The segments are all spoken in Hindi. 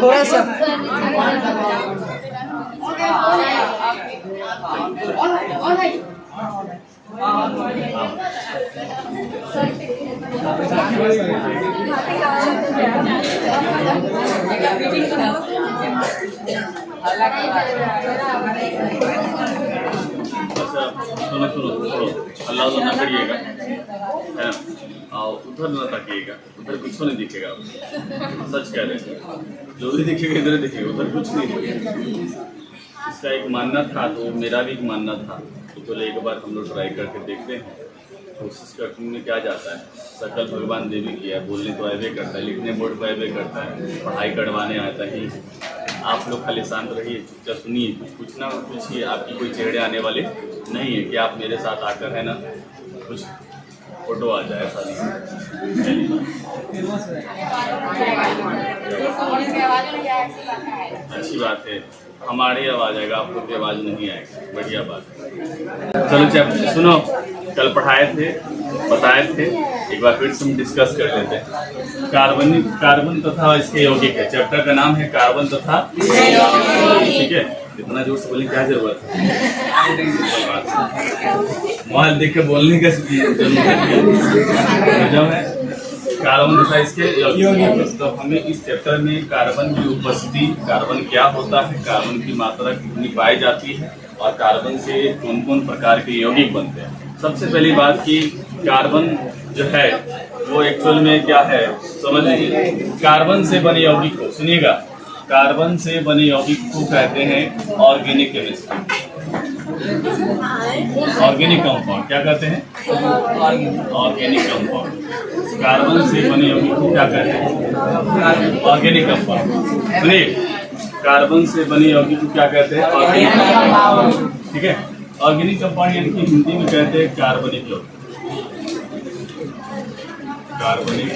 थोड़ा सा सुनो सुनो अल्लाह ना करिएगा, है ना? उधर ना ताकिएगा, उधर कुछ नहीं दिखेगा। सच कह रहे हैं, जो भी दिखेगा इधर दिखेगा, उधर कुछ नहीं दिखेगा। इसका एक मानना था, तो मेरा भी एक मानना था। तो चलो एक बार हम लोग ट्राई करके देखते हैं, कोशिश करने में क्या जाता है। सकल भगवान देवी की है, बोलने तो ऐवे करता है, लिखने बोर्ड पर ऐवे करता है, पढ़ाई करवाने आता ही। आप लोग खाली शांत रहिए, चुपचाप सुनिए, कुछ ना कुछ ही आपकी कोई चेहरे आने वाले नहीं है कि आप मेरे साथ आकर है ना कुछ फोटो आ जाए। ऐसा नहीं, अच्छी बात है, हमारी आवाज़ आएगा, आपको की आवाज़ नहीं आएगी, बढ़िया बात है। चलो चैप्टर सुनो, कल पढ़ाए थे, बताए थे, एक बार फिर से हम डिस्कस कर लेते हैं। कार्बन तथा इसके यौगिक है, चैप्टर का नाम है कार्बन तथा, ठीक है? इतना जोर से बोलने की क्या जरूरत है? मोबाइल देख के बोलने का जरूरत है। कार्बन तथा इसके यौगिक, तो हमें इस चैप्टर में कार्बन की उपस्थिति, कार्बन क्या होता है, कार्बन की मात्रा कितनी पाई जाती है और कार्बन से कौन कौन प्रकार के यौगिक बनते हैं। सबसे पहली बात कि कार्बन जो है वो एक्चुअल में क्या है समझ लीजिए। कार्बन से बने यौगिक को सुनिएगा, कार्बन से बने यौगिक को कहते हैं ऑर्गेनिक केमिस्ट्री, ऑर्गेनिक कंपाउंड। क्या कहते हैं? Organic compound. कार्बन से बने यौगिक को क्या कहते हैं? Organic compound. सुनिए, कार्बन से बने यौगिक को क्या कहते हैं? ऑर्गेनिक कंपाउंड, ठीक है? ऑर्गेनिक कंपाउंड यानी कि हिंदी में कहते हैं कार्बनिक यौगिक, कार्बनिक।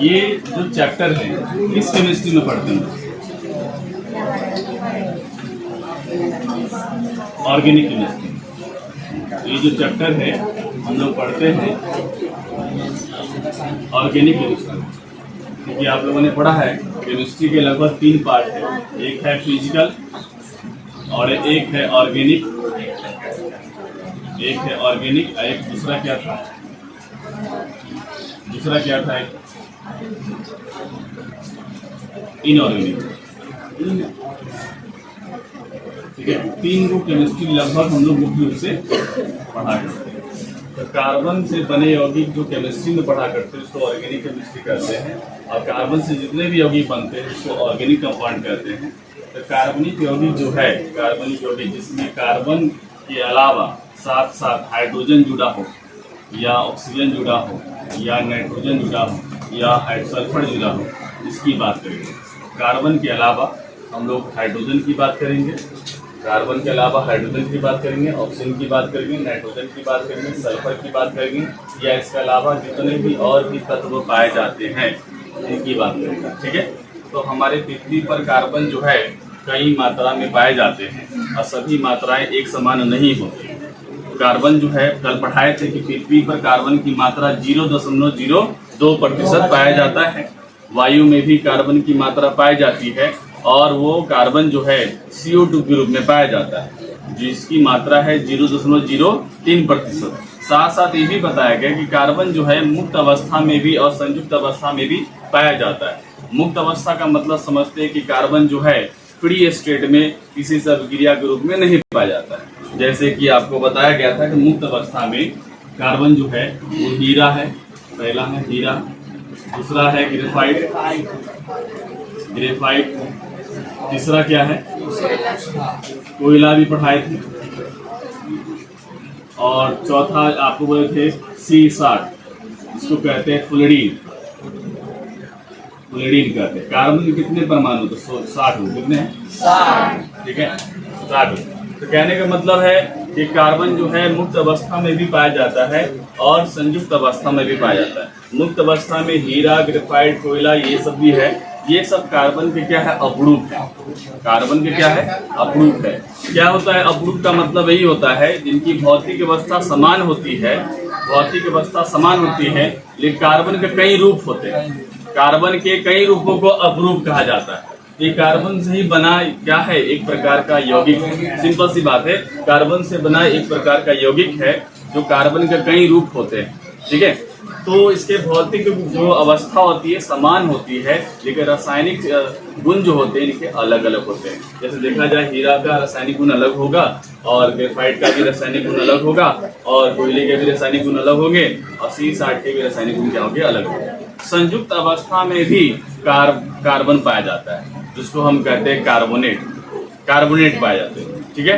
ये जो चैप्टर है किस केमिस्ट्री में पढ़ते हैं? Organic chemistry. ये जो चैप्टर है हम लोग पढ़ते हैं ऑर्गेनिक केमिस्ट्री, क्योंकि आप लोगों ने पढ़ा है केमिस्ट्री के लगभग 3 पार्ट है, एक है फिजिकल और एक है ऑर्गेनिक, एक है ऑर्गेनिक, एक दूसरा क्या था? दूसरा क्या था? एक इनऑर्गेनिक, ठीक है? 3 को केमिस्ट्री लगभग हम लोग मुख्य रूप से पढ़ा करते हैं। तो कार्बन से बने यौगिक जो केमिस्ट्री में पढ़ा करते हैं उसको ऑर्गेनिक केमिस्ट्री कहते हैं, और कार्बन से जितने भी यौगिक बनते हैं उसको ऑर्गेनिक कंपाउंड कहते हैं। तो कार्बनिक यौगिक जो है, कार्बनिक यौगिक जिसमें कार्बन के अलावा साथ साथ हाइड्रोजन जुड़ा हो या ऑक्सीजन जुड़ा हो या नाइट्रोजन जुड़ा हो या सल्फर जुड़ा हो, इसकी बात करेंगे। कार्बन के अलावा हम लोग हाइड्रोजन की बात करेंगे, कार्बन के अलावा हाइड्रोजन की बात करेंगे, ऑक्सीजन की बात करेंगे, नाइट्रोजन की बात करेंगे, सल्फर की बात करेंगे, या इसके अलावा जितने भी और भी तत्व पाए जाते हैं इनकी बात करेंगे, ठीक है? तो हमारे पृथ्वी पर कार्बन जो है कई मात्रा में पाए जाते हैं और सभी मात्राएं एक समान नहीं होती। कार्बन जो है कल पढ़ाए थे कि पृथ्वी पर कार्बन की मात्रा 0.02% पाया जाता है। वायु में भी कार्बन की मात्रा पाई जाती है और वो कार्बन जो है CO2 के रूप में पाया जाता है जिसकी मात्रा है 0.03%। साथ साथ ये भी बताया गया कि कार्बन जो है मुक्त अवस्था में भी और संयुक्त अवस्था में भी पाया जाता है। मुक्त अवस्था का मतलब समझते हैं कि कार्बन जो है फ्री स्टेट में किसी अभिक्रिया के रूप में नहीं पाया जाता है। जैसे कि आपको बताया गया था कि मुक्त अवस्था में कार्बन जो है वो हीरा है, पहला है हीरा, दूसरा है ग्रेफाइट, तीसरा क्या है? कोयला भी पढ़ाए थे, और चौथा आपको बोले थे C60, इसको कहते हैं फ्लोरीन, फ्लोरीन कहते हैं। कार्बन के कितने परमाणु? तो 60 कितने हैं? 60, ठीक है, 60। तो कहने का मतलब है कि कार्बन जो है मुक्त अवस्था में भी पाया जाता है और संयुक्त अवस्था में भी पाया जाता है। मुक्त अवस्था में हीरा, ग्रेफाइट, कोयला ये सब भी है, ये सब कार्बन के क्या है? अपरूप है। कार्बन के क्या है? अपरूप है। क्या होता है अपरूप का मतलब यही होता है जिनकी भौतिक अवस्था समान होती है, भौतिक अवस्था समान होती है, लेकिन कार्बन के कई रूप होते हैं। कार्बन के कई रूपों को अपरूप कहा जाता है। ये कार्बन से ही बना क्या है, एक प्रकार का यौगिक है। सिंपल सी बात है, कार्बन से बना एक प्रकार का यौगिक है जो कार्बन के कई रूप होते हैं। ठीक है, तो इसके भौतिक जो अवस्था होती है समान होती है, लेकिन रासायनिक गुण जो होते हैं इनके अलग अलग होते हैं। जैसे देखा जाए हीरा का रासायनिक गुण अलग होगा, और ग्रेफाइट का भी रासायनिक गुण अलग होगा, और कोयले के भी रासायनिक गुण अलग होंगे, और C60 के भी रासायनिक गुण क्या होंगे, अलग होंगे। संयुक्त अवस्था में भी कार्बन पाया जाता है, जिसको हम कहते हैं कार्बोनेट पाए जाते हैं। ठीक है,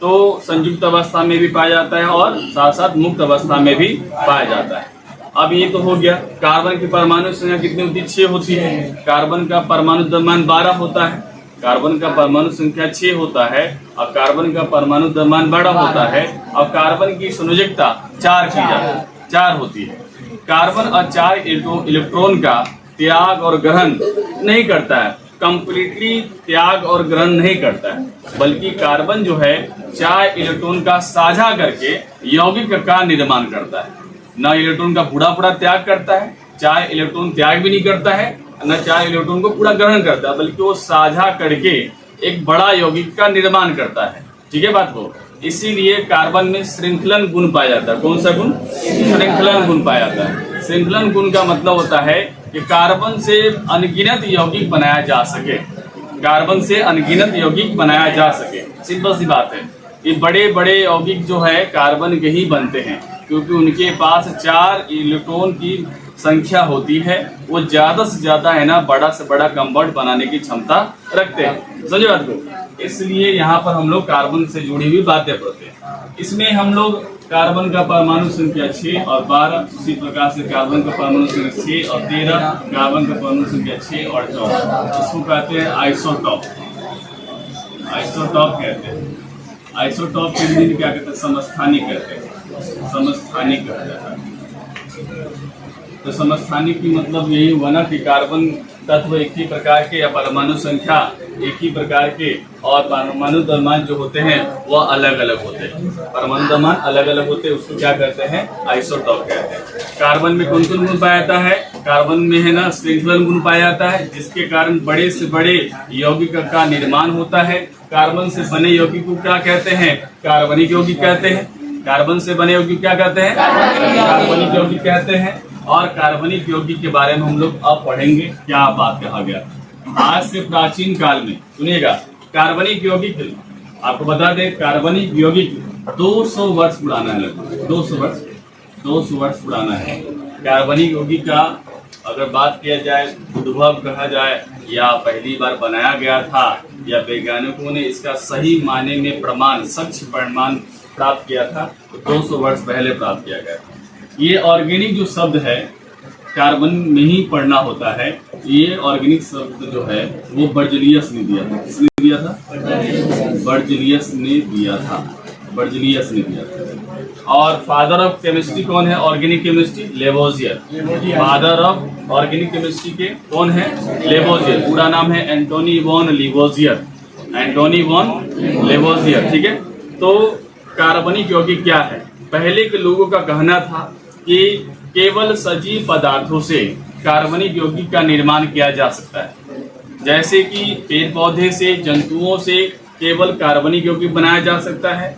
तो संयुक्त अवस्था में भी पाया जाता है और साथ साथ मुक्त अवस्था में भी पाया जाता है। अब ये तो हो गया। कार्बन की परमाणु संख्या कितनी होती है, 6 होती है। कार्बन का परमाणु द्रव्यमान 12 होता है। कार्बन का परमाणु संख्या 6 होता है और कार्बन का परमाणु द्रव्यमान 12 होता है, और कार्बन की संयोजकता 4 होती है। कार्बन और 4 इलेक्ट्रॉन का त्याग और ग्रहण नहीं करता है, कंप्लीटली त्याग और ग्रहण नहीं करता है, बल्कि कार्बन जो है 4 इलेक्ट्रॉन का साझा करके यौगिक का निर्माण करता है। न इलेक्ट्रॉन का पूरा त्याग करता है, 4 इलेक्ट्रॉन त्याग भी नहीं करता है, न 4 इलेक्ट्रॉन को पूरा ग्रहण करता है, बल्कि वो साझा करके एक बड़ा यौगिक का निर्माण करता है। ठीक है बात को, इसीलिए कार्बन में श्रृंखलन गुण पाया जाता है। कौन सा गुण? श्रृंखलन गुण पाया जाता है। श्रृंखलन गुण का मतलब होता है कि कार्बन से अनगिनत यौगिक बनाया जा सके, कार्बन से अनगिनत यौगिक बनाया जा सके। सिंपल सी बात है, ये बड़े बड़े यौगिक जो है कार्बन के ही बनते हैं, क्योंकि उनके पास 4 इलेक्ट्रॉन की संख्या होती है। वो ज्यादा से ज्यादा है ना बड़ा से बड़ा कंपाउंड बनाने की क्षमता रखते हैं। समझे बात को? इसलिए यहाँ पर हम लोग कार्बन से जुड़ी हुई बातें पढ़ते हैं। इसमें हम लोग कार्बन का परमाणु संख्या 6 और 12, उसी प्रकार से कार्बन का परमाणु संख्या 6 और 13, कार्बन का परमाणु संख्या 6 और 14, इसको कहते हैं आइसोटॉप। आइसोटॉप कहते हैं। आइसोटॉप के लिए क्या कहते हैं? समस्थानिक कहते हैं। समस्थानिक कहते हैं। तो समस्थानिक की मतलब यही हुआ ना कि कार्बन तत्व एक ही प्रकार के या परमाणु संख्या एक ही प्रकार के, और परमाणु द्रव्यमान जो होते हैं वह अलग अलग होते हैं। परमाणु द्रव्यमान अलग अलग होते हैं, उसको क्या कहते हैं? आइसोटॉप कहते हैं। कार्बन में कौन कौन गुण पाया जाता है? कार्बन में है ना श्रृंखलन गुण पाया जाता है, जिसके कारण बड़े से बड़े यौगिक का निर्माण होता है। कार्बन से बने यौगिक को क्या कहते हैं? कार्बनिक यौगिक कहते हैं। कार्बन से बने यौगिक क्या कहते हैं? कार्बनिक यौगिक कहते हैं। और कार्बनिक यौगिक के बारे में हम लोग अब पढ़ेंगे, क्या बात कहा गया। आज से प्राचीन काल में सुनिएगा, कार्बनिक यौगिक आपको बता दें, कार्बनिक यौगिक 200 वर्ष पुराना है। लगभग 200 वर्ष पुराना है। कार्बनिक यौगिक का अगर बात किया जाए, उद्भव कहा जाए, या पहली बार बनाया गया था, या वैज्ञानिकों ने इसका सही मायने में प्रमाण, सच्च प्रमाण प्राप्त किया था, तो 200 वर्ष पहले प्राप्त किया गया था। ये ऑर्गेनिक जो शब्द है कार्बन में ही पढ़ना होता है। ये ऑर्गेनिक शब्द जो है वो बर्जलियस ने दिया था। किसने दिया था? बर्जलियस ने दिया था। बर्जलियस ने दिया था। और फादर ऑफ केमिस्ट्री कौन है? Organic chemistry? Lavoisier. Father of organic chemistry के कौन है? लेवोजियर। पूरा नाम है Antony von Lavoisier. Antony von Lavoisier. ठीक है, तो कार्बनिक यौगिक क्या है? पहले के लोगों का कहना था कि केवल सजीव पदार्थों से कार्बनिक यौगिक का निर्माण किया जा सकता है। जैसे कि पेड़ पौधे से, जंतुओं से केवल कार्बनिक यौगिक बनाया जा सकता है।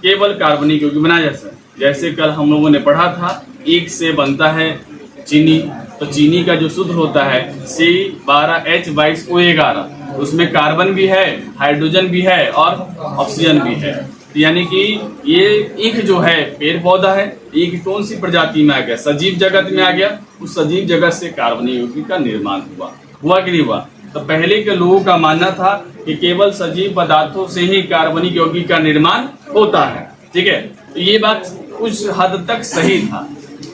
केवल कार्बनिक यौगिक बनाया जा सकता है। जैसे कल हम लोगों ने पढ़ा था, ईख से बनता है चीनी, तो चीनी का जो शुद्ध होता है C12H22O11, उसमें कार्बन भी है, हाइड्रोजन भी है और ऑक्सीजन भी है। यानी कि ये ईख जो है पेड़ पौधा है, ईख कौन सी प्रजाति में आ गया? सजीव जगत में आ गया। उस सजीव जगत से कार्बनिक यौगिक का निर्माण हुआ कि नहीं हुआ? तो पहले के लोगों का मानना था कि केवल सजीव पदार्थों से ही कार्बनिक यौगिक का निर्माण होता है। ठीक है, तो ये बात कुछ हद तक सही था।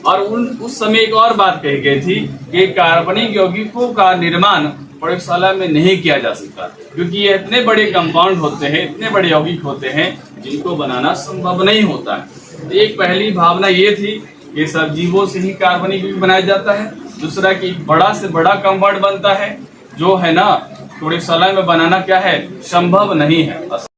और उस समय एक और बात कही गई थी कि कार्बनिक यौगिकों का निर्माण प्रयोगशाला में नहीं किया जा सकता, क्योंकि ये इतने बड़े कंपाउंड होते हैं, इतने बड़े यौगिक होते हैं जिनको बनाना संभव नहीं होता है। एक पहली भावना ये थी कि सजीवों से ही कार्बनिक यौगिक बनाया जाता है। दूसरा कि बड़ा से बड़ा कंपाउंड बनता है, जो है ना प्रयोगशाला में बनाना क्या है? संभव नहीं है।